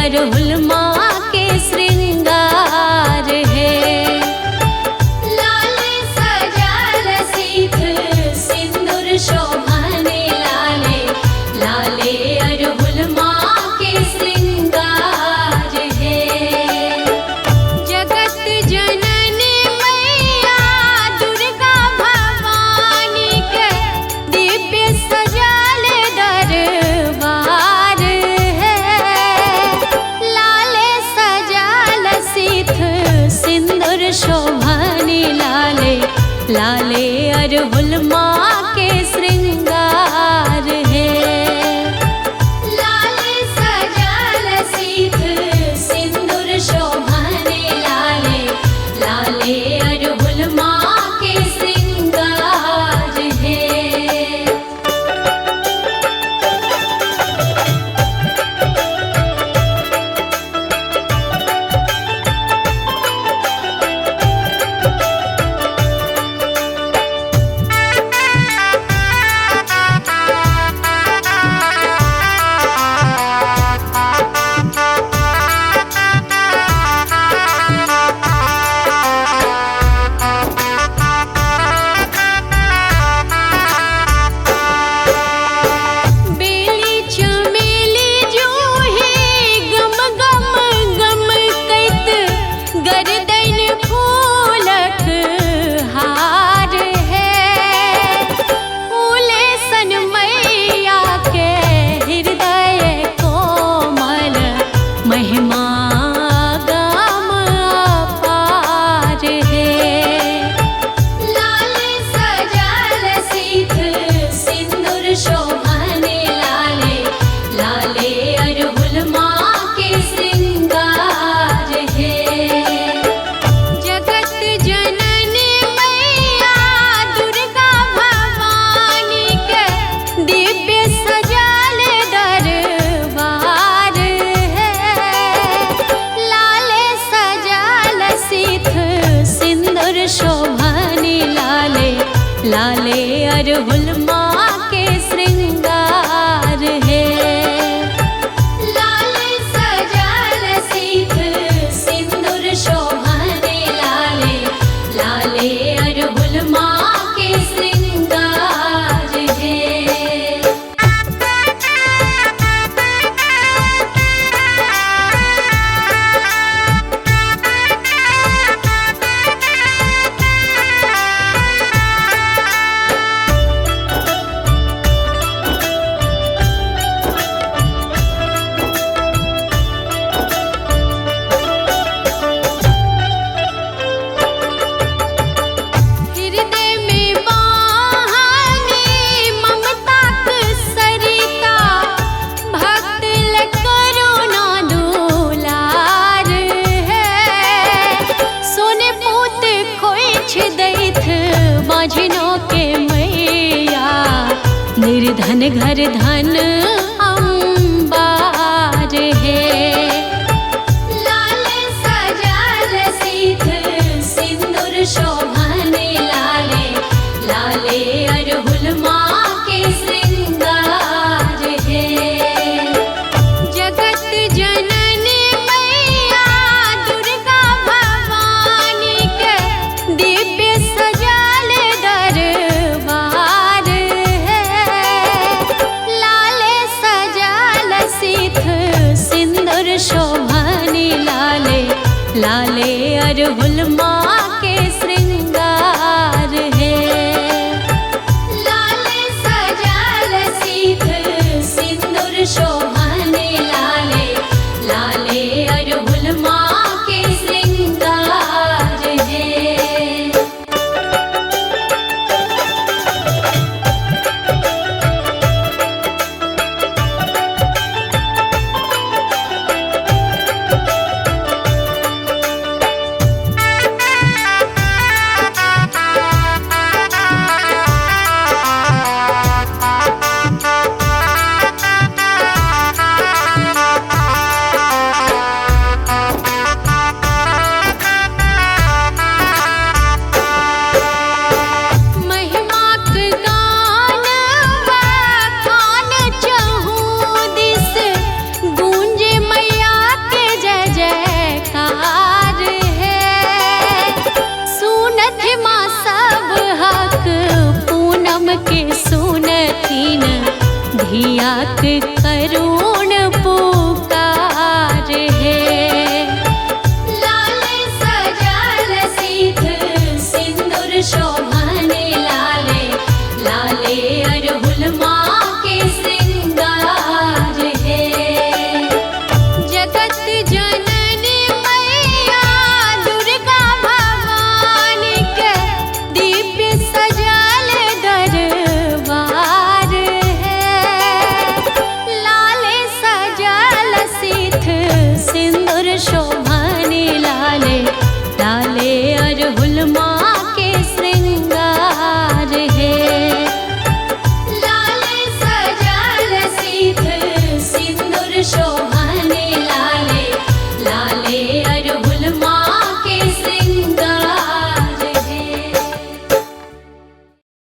अरहुल माँ के श्रृंगार है। लाल सजाल सीत सिंदूर शोभाने लाले, लाले अरहुल माँ के श्रृंगार है। जगत जननी मैया दुर्गा भवानी के दिव्य सजाल दरबार है। लाले सजाल सीत सिंदूर शोभाने लाले, लाले अरहुल माँ के श्रृंगार है। लाले सजाल सीत सिंदूर शोभाने लाले, लाले अरहुल माँ के श्रृंगार है। बेली चमेली जूही गम गम गम कैत, गर्दन फूलक हार है। फूले सन मैया के हृदय कोमल, महिमा गाम अपार है। लाल सजाल सीत सिंदूर शोभाने लाले, लाले अरहुल माँ के श्रृंगार है। जगत जननी मैया दुर्गा भवानी के दिव्य सजाल दरबार है। लाले सजाल सीत सिंदूर शोभाने लाले, लाले अरहुल माँ के श्रृंगार है। लाले सजाल सीत सिंदूर शोभाने लाले, लाले अरहुल माँ के श्रृंगार है। हृदय में वाहनी ममता क सरिता, भक्त ल करुणा दुलार है। सोने पूत खोइछ दैथ बाझिनो के मैया, निर्धन घर धन अम्बार है। लाल सजाल सीत सिंदूर शोभाने लाले, लाले अरहुल माँ के श्रृंगार है। जगत जननी मैया दुर्गा भवानी के दिव्य सजाल दरबार है। लाले सजाल सीत सिंदूर शोभाने लाले, लाले अरहुल माँ के श्रृंगार है। लाले सजाल सीत सिंदूर शोभाने लाले, लाले अरहुल माँ के श्रृंगार है। मैया के करुणा